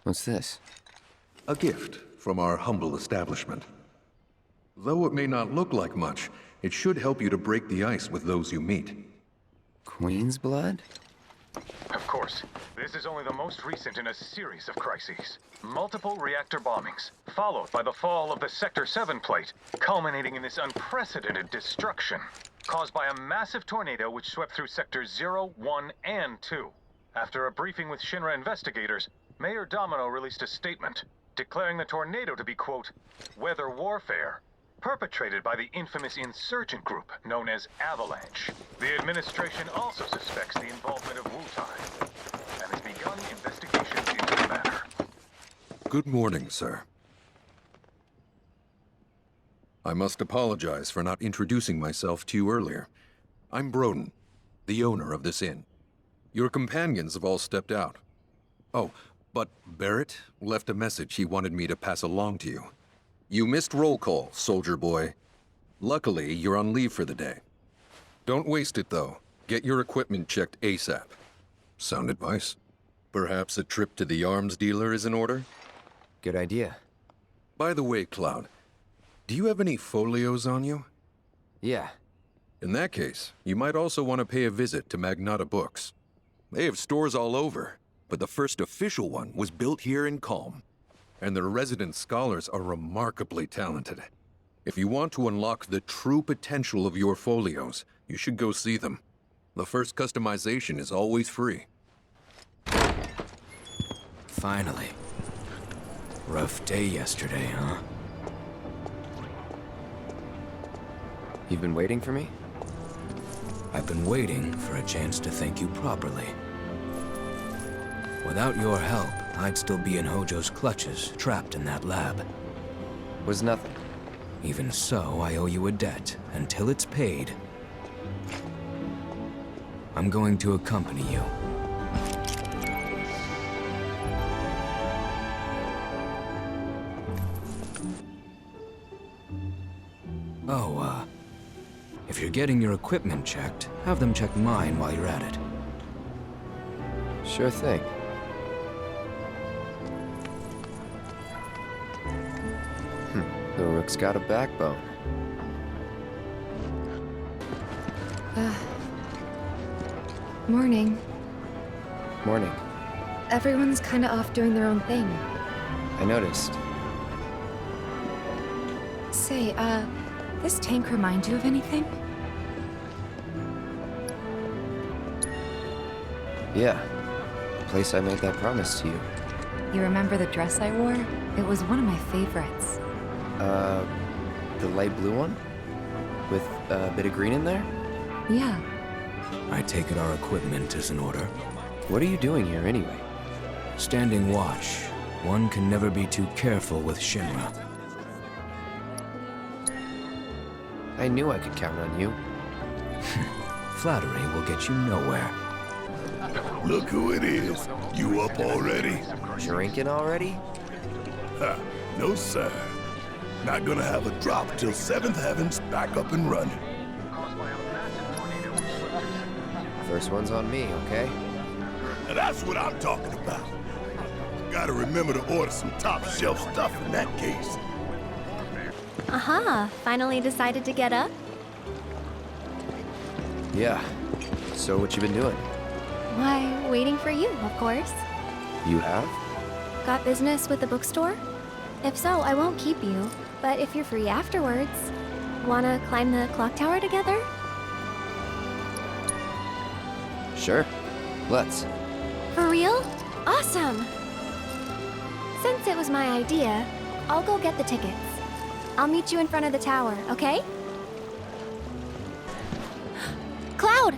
What's this? A gift from our humble establishment. Though it may not look like much, it should help you to break the ice with those you meet. Queen's blood? Of course, this is only the most recent in a series of crises. Multiple reactor bombings, followed by the fall of the Sector 7 plate, culminating in this unprecedented destruction, caused by a massive tornado which swept through Sectors 0, 1, and 2. After a briefing with Shinra investigators, Mayor Domino released a statement, declaring the tornado to be, quote, weather warfare, perpetrated by the infamous insurgent group known as Avalanche. The administration also suspects the involvement of Wu-Tai and has begun investigations into the matter. Good morning, sir. I must apologize for not introducing myself to you earlier. I'm Broden, the owner of this inn. Your companions have all stepped out. Oh, but Barrett left a message he wanted me to pass along to you. You missed roll call, soldier boy. Luckily, you're on leave for the day. Don't waste it, though. Get your equipment checked ASAP. Sound advice? Perhaps a trip to the arms dealer is in order? Good idea. By the way, Cloud, do you have any folios on you? Yeah. In that case, you might also want to pay a visit to Magnata Books. They have stores all over, but the first official one was built here in Kalm. And their resident scholars are remarkably talented. If you want to unlock the true potential of your folios, you should go see them. The first customization is always free. Finally. Rough day yesterday, huh? You've been waiting for me? I've been waiting for a chance to thank you properly. Without your help, I'd still be in Hojo's clutches, trapped in that lab. Was nothing. Even so, I owe you a debt. Until it's paid, I'm going to accompany you. Oh, if you're getting your equipment checked, have them check mine while you're at it. Sure thing. The rook's got a backbone. Morning. Morning. Everyone's kinda off doing their own thing. I noticed. Say, this tank remind you of anything? Yeah. The place I made that promise to you. You remember the dress I wore? It was one of my favorites. The light blue one? With a bit of green in there? Yeah. I take it our equipment is in order. What are you doing here anyway? Standing watch. One can never be too careful with Shinra. I knew I could count on you. Flattery will get you nowhere. Look who it is. You up already? Drinking already? Ha, no sir. Not gonna have a drop till 7th Heaven's back up and running. First one's on me, okay? Now that's what I'm talking about. Gotta remember to order some top shelf stuff in that case. Aha, finally decided to get up? Yeah. So what you been doing? Why, waiting for you, of course. You have? Got business with the bookstore? If so, I won't keep you. But if you're free afterwards, wanna climb the clock tower together? Sure. Let's. For real? Awesome! Since it was my idea, I'll go get the tickets. I'll meet you in front of the tower, okay? Cloud!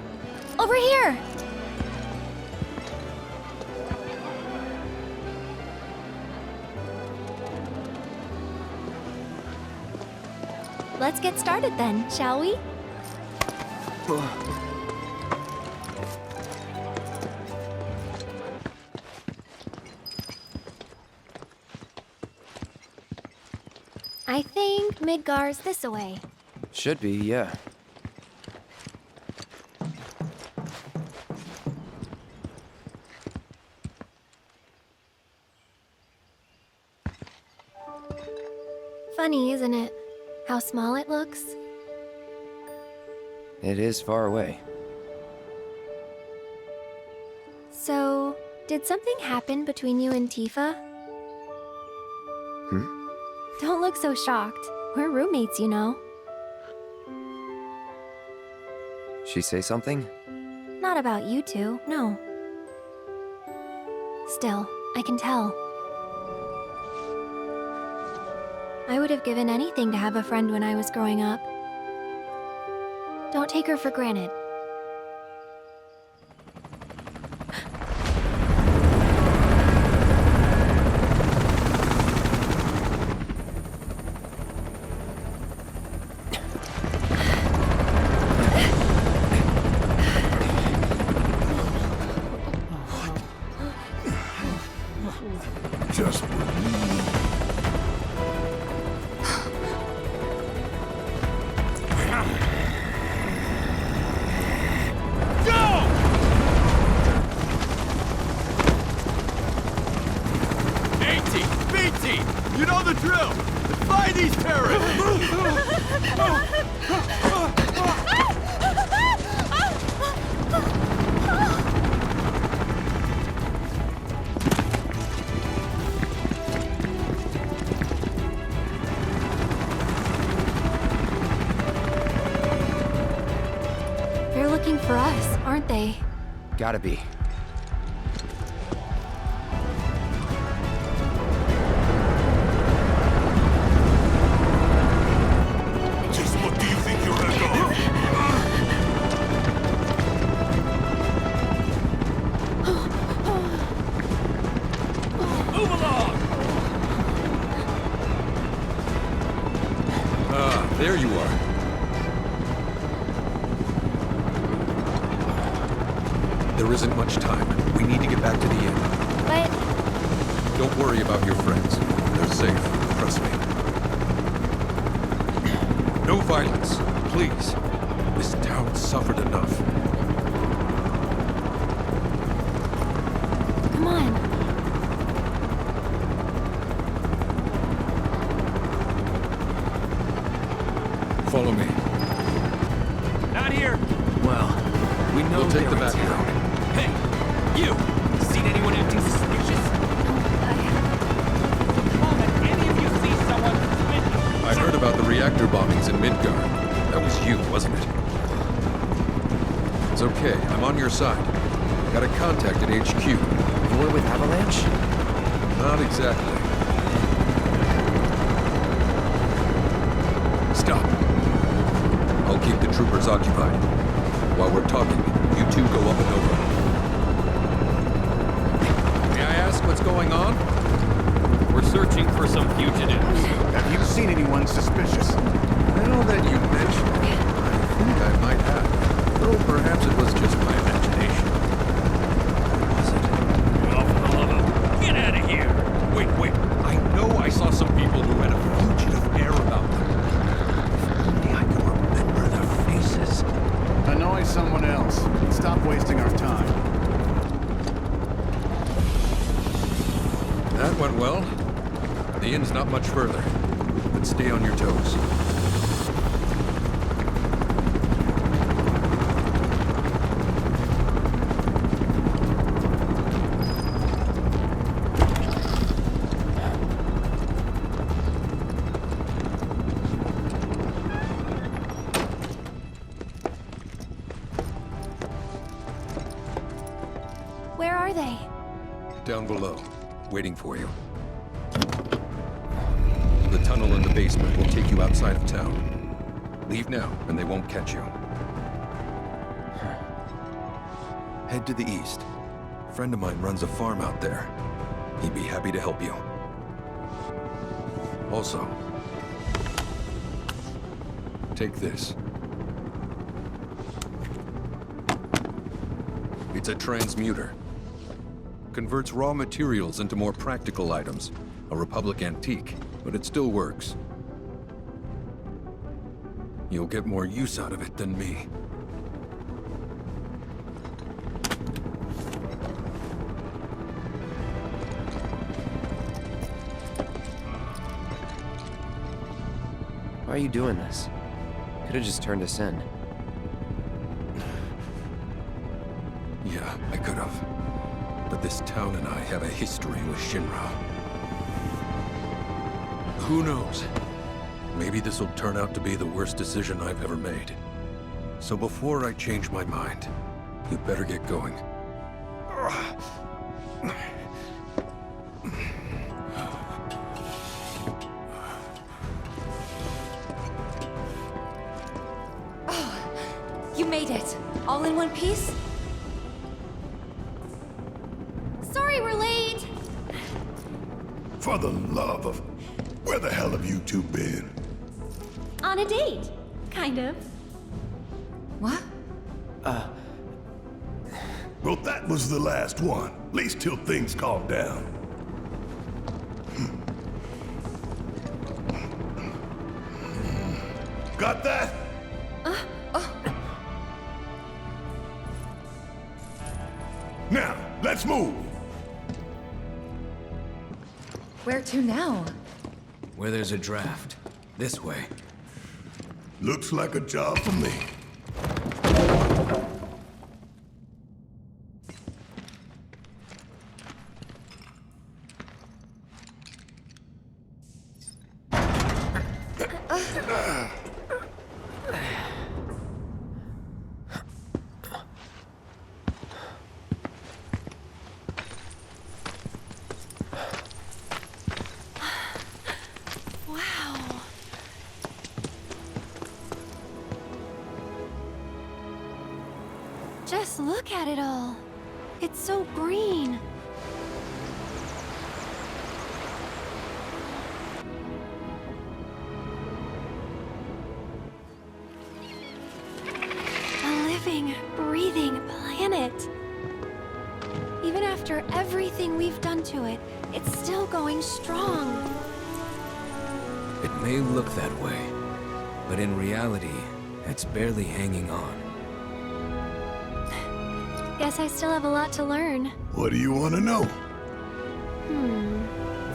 Over here! Let's get started then, shall we? I think Midgar's this way. Should be, yeah. funny, isn't it? How small it looks? It is far away. So, did something happen between you and Tifa? Don't look so shocked. We're roommates, you know. She say something? Not about you two, no. Still, I can tell. I would have given anything to have a friend when I was growing up. Don't take her for granted. Just what we need. You know the drill! Find these terrorists! They're looking for us, aren't they? Gotta be. Just what do you think you're gonna go? Move along! Ah, there you are. There isn't much time. We need to get back to the inn. But Don't worry about your friends. They're safe. Trust me. No violence, please. This town suffered enough. come on. Follow me. Not here! Well, we know We'll take they're them in back town. Hey! You! Seen anyone acting suspicious? Come on, any of you see someone suspicious? I heard about the reactor bombings in Midgard. That was you, wasn't it? It's okay. I'm on your side. Got a contact at HQ. You're with Avalanche? Not exactly. Stop. I'll keep the troopers occupied. While we're talking, you two go up and over. May I ask what's going on? We're searching for some fugitives. Have you seen anyone suspicious? Now that you mention it, I think I might have. Though perhaps it was just my imagination. Was it? Oh, for the love of... Get out of here! Wait. I know I saw some people who had a fugitive air about them. If only I could remember their faces. Annoy someone else. Stop wasting our time. That went well. The inn's not much further, but stay on your toes. Where are they? Down below, waiting for you. The tunnel in the basement will take you outside of town. Leave now, and they won't catch you. Head to the east. A friend of mine runs a farm out there. He'd be happy to help you. Also, take this. It's a transmuter. Converts raw materials into more practical items. A Republic antique, but it still works. You'll get more use out of it than me. Why are you doing this? Could have just turned us in. Yeah, I could have. But this town and I have a history with Shinra. Who knows? Maybe this will turn out to be the worst decision I've ever made. So before I change my mind, you better get going. You made it! All in one piece? Sorry we're late! For the love of... Where the hell have you two been? On a date. Kind of. What? Well, that was the last one. At least till things calm down. Got that? Now, let's move. Where to now? Where there's a draft. This way. Looks like a job for me. Wow. Just look at it all. It's so green. A living, breathing planet. Even after everything we've done to it, it's still going strong. It may look that way, but in reality, it's barely hanging on. Guess I still have a lot to learn. What do you want to know?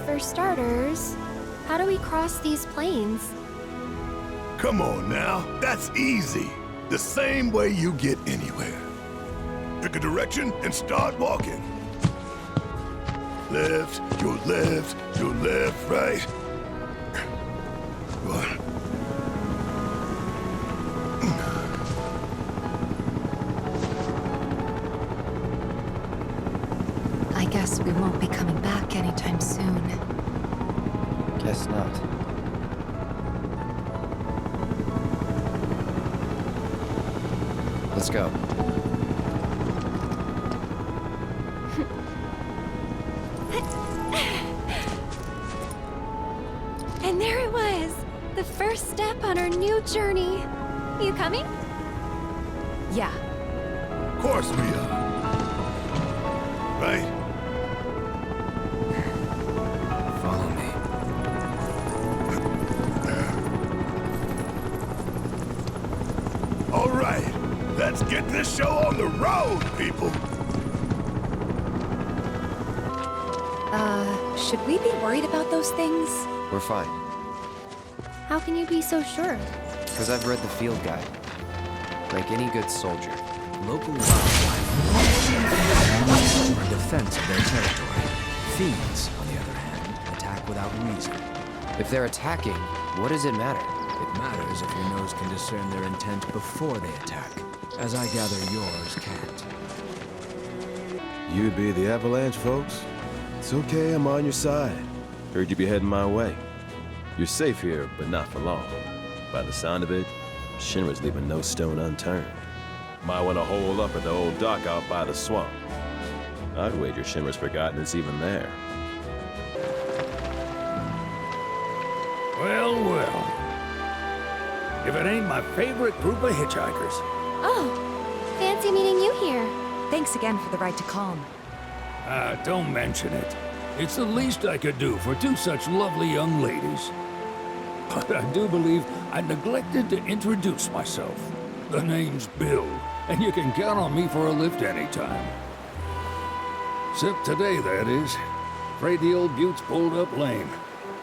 For starters, how do we cross these plains? Come on now, that's easy. The same way you get anywhere. Pick a direction and start walking. Left, your left, your left, right. What? I guess we won't be coming back anytime soon. Guess not. Let's go. And there it was, the first step on our new journey. You coming? Yeah. Of course we are. Right? Follow me. All right, let's get this show on the road, people. Should we be worried about those things? We're fine. How can you be so sure? Because I've read the field guide. Like any good soldier. Local wildlife are in defense of their territory. Fiends, on the other hand, attack without reason. If they're attacking, what does it matter? It matters if your nose can discern their intent before they attack, as I gather yours can't. You be the Avalanche, folks? It's okay, I'm on your side. Heard you be heading my way. You're safe here, but not for long. By the sound of it, Shinra's leaving no stone unturned. Might want to hole up at the old dock out by the swamp. I'd wager Shinra's forgotten it's even there. Well, well. If it ain't my favorite group of hitchhikers. Oh, fancy meeting you here. Thanks again for the ride to Kalm. Don't mention it. It's the least I could do for two such lovely young ladies. But I do believe I neglected to introduce myself. The name's Bill, and you can count on me for a lift anytime. Except today, that is. Afraid the old bute's pulled up lame.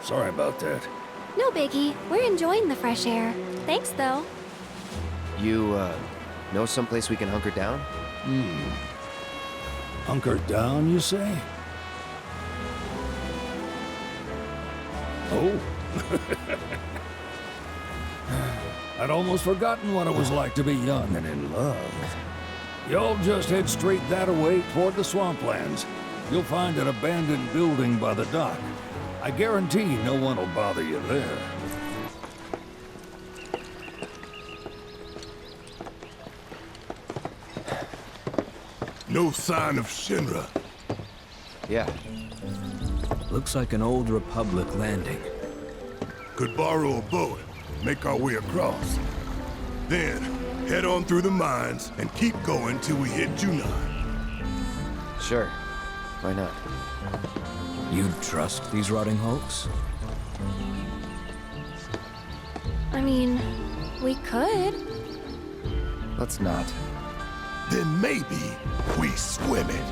Sorry about that. No biggie. We're enjoying the fresh air. Thanks, though. You, know someplace we can hunker down? Hunker down, you say? Oh. I'd almost forgotten what it was like to be young and in love. Y'all just head straight that away toward the swamplands. You'll find an abandoned building by the dock. I guarantee no one will bother you there. No sign of Shinra. Yeah. Looks like an old Republic landing. Could borrow a boat, make our way across. Then, head on through the mines and keep going till we hit Junon. Sure. Why not? You'd trust these rotting hulks? I mean, we could. Let's not. Then maybe we swim it.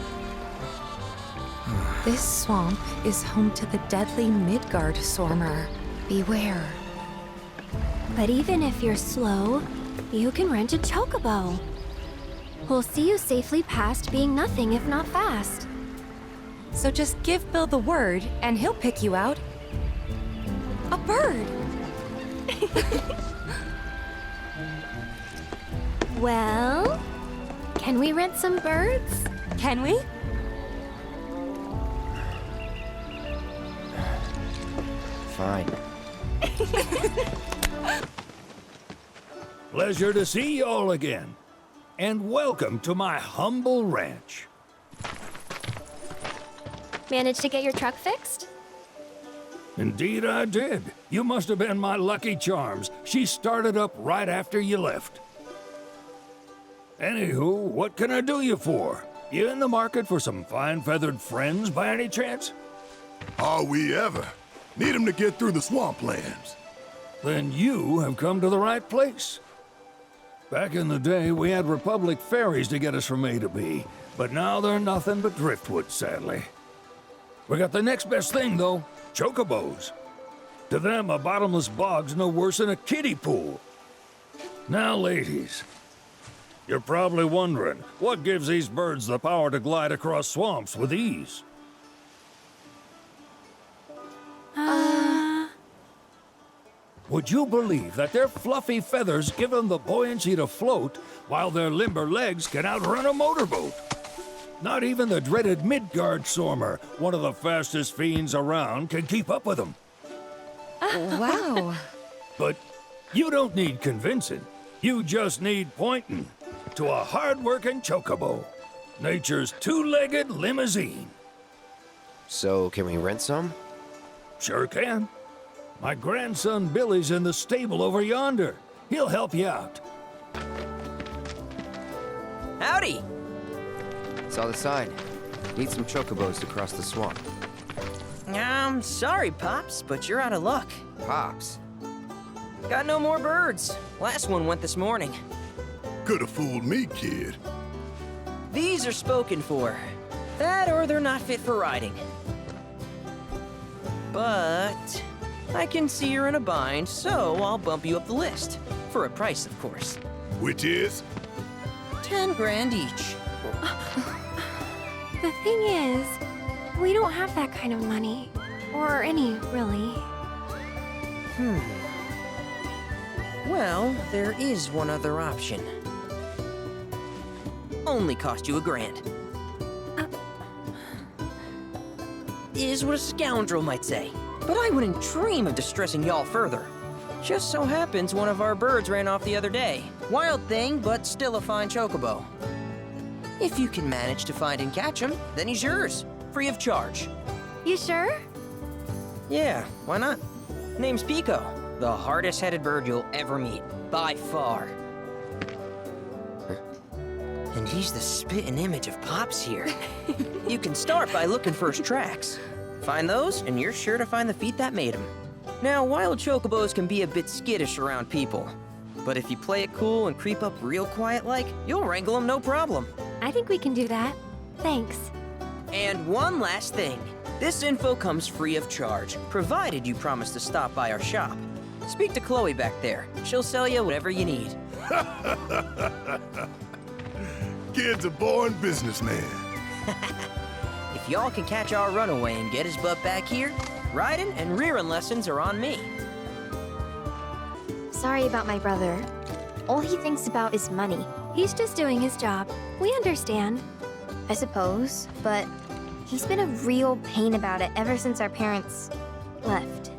This swamp is home to the deadly Midgardsormr. Beware. But even if you're slow, you can rent a chocobo. We'll see you safely past being nothing if not fast. So just give Bill the word, and he'll pick you out. A bird! Well, can we rent some birds? Can we? Fine. Pleasure to see y'all again. And welcome to my humble ranch. Managed to get your truck fixed? Indeed I did. You must have been my lucky charms. She started up right after you left. Anywho, what can I do you for? You in the market for some fine-feathered friends by any chance? Are we ever? Need 'em to get through the swamplands. Then you have come to the right place. Back in the day, we had Republic ferries to get us from A to B, but now they're nothing but driftwood, sadly. We got the next best thing, though, chocobos. To them, a bottomless bog's no worse than a kiddie pool. Now, ladies, you're probably wondering, what gives these birds the power to glide across swamps with ease? Would you believe that their fluffy feathers give them the buoyancy to float, while their limber legs can outrun a motorboat? Not even the dreaded Midgardsormr, one of the fastest fiends around, can keep up with them. Wow. But you don't need convincing. You just need pointing to a hard-working chocobo. Nature's two-legged limousine. So, can we rent some? Sure can. My grandson Billy's in the stable over yonder. He'll help you out. Howdy! Saw the sign. Need some chocobos to cross the swamp. Sorry, Pops, but you're out of luck. Pops? Got no more birds. Last one went this morning. Could have fooled me, kid. These are spoken for. That or they're not fit for riding. But I can see you're in a bind, so I'll bump you up the list. For a price, of course. Which is? 10 grand each. The thing is, we don't have that kind of money. Or any, really. Well, there is one other option. Only cost you $1,000. Is what a scoundrel might say. But I wouldn't dream of distressing y'all further. Just so happens one of our birds ran off the other day. Wild thing, but still a fine chocobo. If you can manage to find and catch him, then he's yours. Free of charge. You sure? Yeah, why not? Name's Pico. The hardest-headed bird you'll ever meet. By far. And he's the spitting image of Pops here. You can start by looking for his tracks. Find those, and you're sure to find the feet that made him. Now, wild chocobos can be a bit skittish around people. But if you play it cool and creep up real quiet-like, you'll wrangle them no problem. I think we can do that. Thanks. And one last thing. This info comes free of charge, provided you promise to stop by our shop. Speak to Chloe back there. She'll sell you whatever you need. Kid's a born businessman. If y'all can catch our runaway and get his butt back here, riding and rearing lessons are on me. Sorry about my brother. All he thinks about is money. He's just doing his job. We understand. I suppose, but he's been a real pain about it ever since our parents left.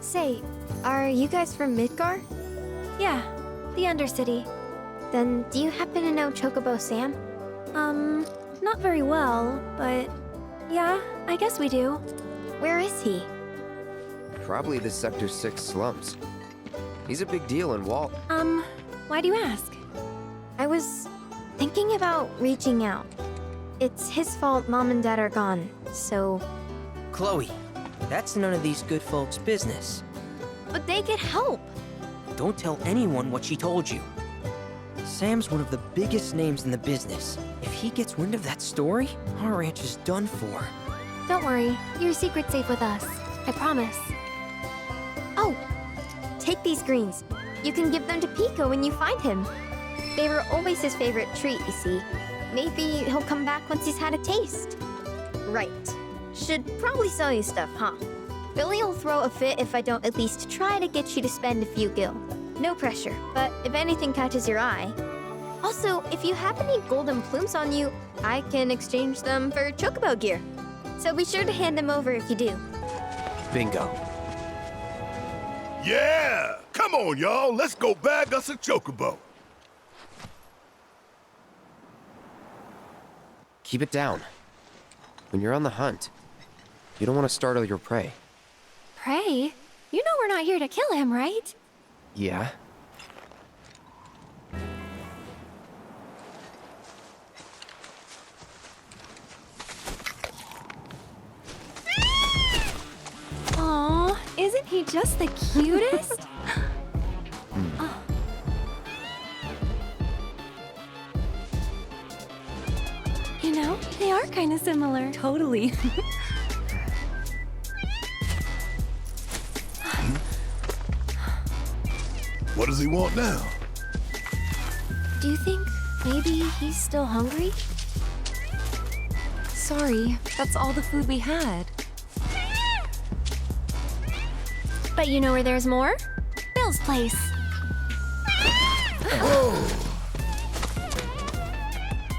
Say, are you guys from Midgard? Yeah, the Undercity. Then do you happen to know Chocobo Sam? Not very well, but yeah, I guess we do. Where is he? Probably the Sector 6 slums. He's a big deal in Walt. Why do you ask? I was thinking about reaching out. It's his fault Mom and Dad are gone, so... Chloe, that's none of these good folks' business. But they could help. Don't tell anyone what she told you. Sam's one of the biggest names in the business. If he gets wind of that story, our ranch is done for. Don't worry, your secret's safe with us. I promise. Oh, take these greens. You can give them to Pico when you find him. They were always his favorite treat, you see. Maybe he'll come back once he's had a taste. Right. Should probably sell you stuff, huh? Billy'll throw a fit if I don't at least try to get you to spend a few gil. No pressure, but if anything catches your eye. Also, if you have any golden plumes on you, I can exchange them for Chocobo gear. So be sure to hand them over if you do. Bingo. Yeah! Come on, y'all. Let's go bag us a Chocobo. Keep it down. When you're on the hunt, you don't want to startle your prey. Prey? You know we're not here to kill him, right? Yeah? Aw, isn't he just the cutest? Oh. You know, they are kind of similar. Totally. What does he want now? Do you think maybe he's still hungry? Sorry, that's all the food we had. But you know where there's more? Bill's place.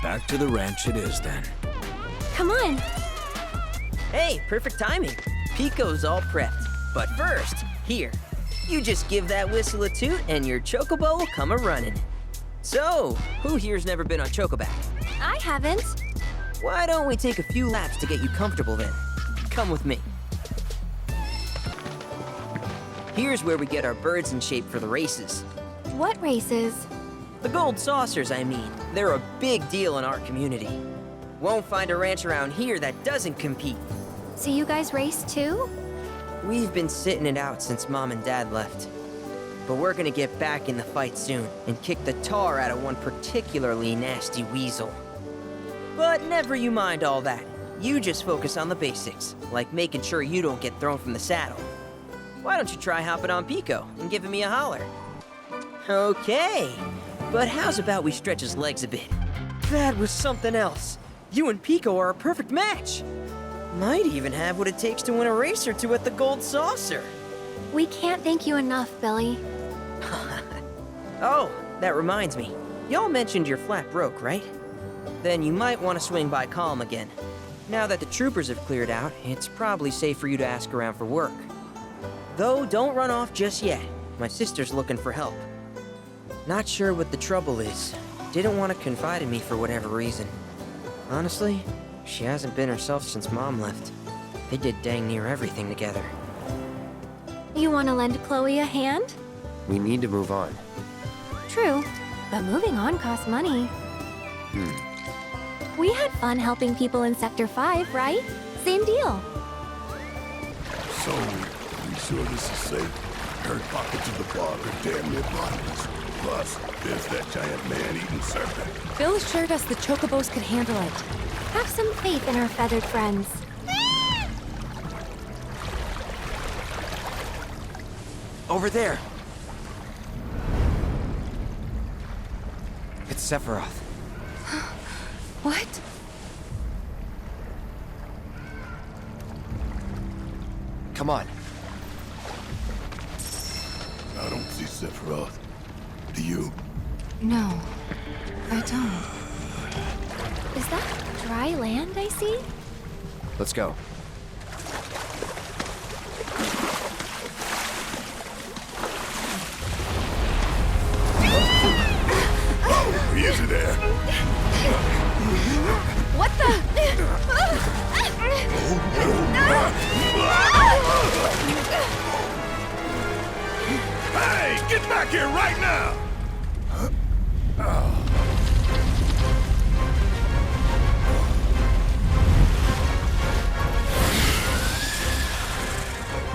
Back to the ranch it is then. Come on. Hey, perfect timing. Pico's all prepped. But first, here. You just give that whistle a toot and your Chocobo will come a-running. So, who here's never been on Chocoback? I haven't. Why don't we take a few laps to get you comfortable then? Come with me. Here's where we get our birds in shape for the races. What races? The gold saucers, I mean. They're a big deal in our community. Won't find a ranch around here that doesn't compete. So you guys race too? We've been sitting it out since Mom and Dad left. But we're gonna get back in the fight soon and kick the tar out of one particularly nasty weasel. But never you mind all that. You just focus on the basics, like making sure you don't get thrown from the saddle. Why don't you try hopping on Pico and giving me a holler? Okay, but how's about we stretch his legs a bit? That was something else. You and Pico are a perfect match. Might even have what it takes to win a race or two at the Gold Saucer. We can't thank you enough, Billy. Oh, that reminds me. Y'all mentioned your flat broke, right? Then you might want to swing by Kalm again. Now that the troopers have cleared out, it's probably safe for you to ask around for work. Though, don't run off just yet. My sister's looking for help. Not sure what the trouble is. Didn't want to confide in me for whatever reason. Honestly, she hasn't been herself since Mom left. They did dang near everything together. You want to lend Chloe a hand? We need to move on. True, but moving on costs money. We had fun helping people in Sector 5, right? Same deal. So, you sure this is safe? Heard pockets of the bog are damn near bottomless. Plus, there's that giant man-eating serpent. Bill assured us the Chocobos could handle it. Have some faith in our feathered friends. Over there! It's Sephiroth. What? Come on. I don't see Sephiroth. Do you? No, I don't. Is that dry land I see? Let's go. Oh, he is there. What the? Hey, get back here right now!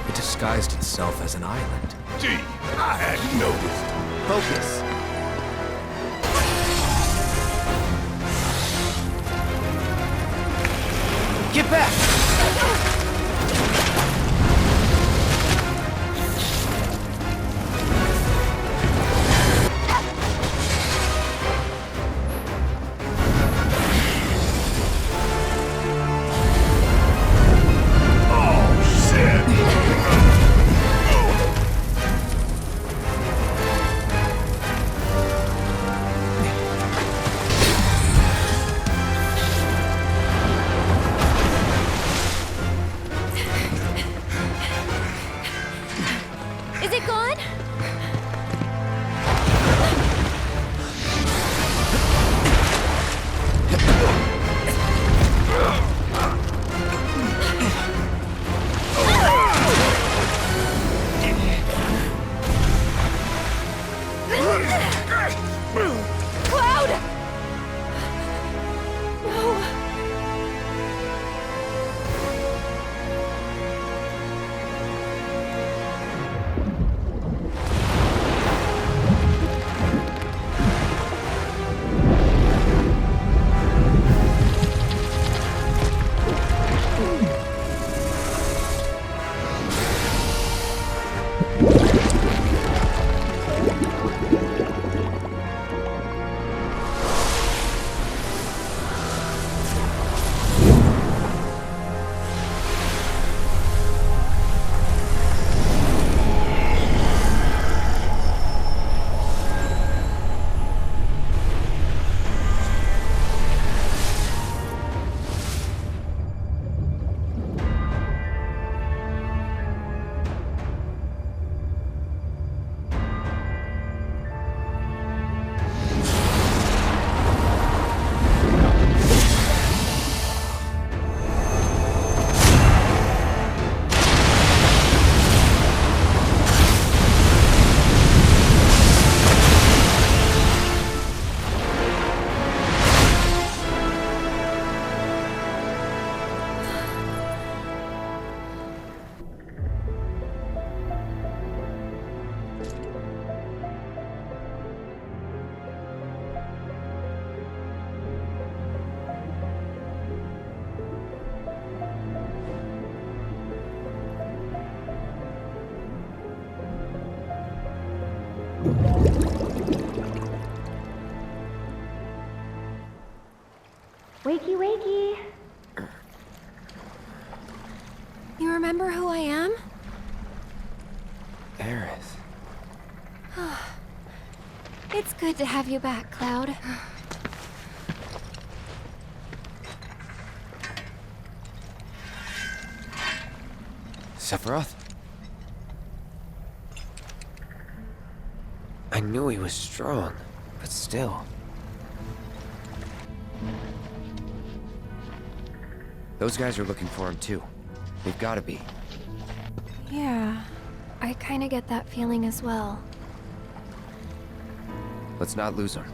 It disguised itself as an island. Gee, I hadn't noticed. Focus. Get back! Is it gone? Cloud! No. Wakey, wakey. You remember who I am? Aerith. It's good to have you back, Cloud. Sephiroth? I knew he was strong, but still. Those guys are looking for him too. They've gotta be. Yeah, I kinda get that feeling as well. Let's not lose him.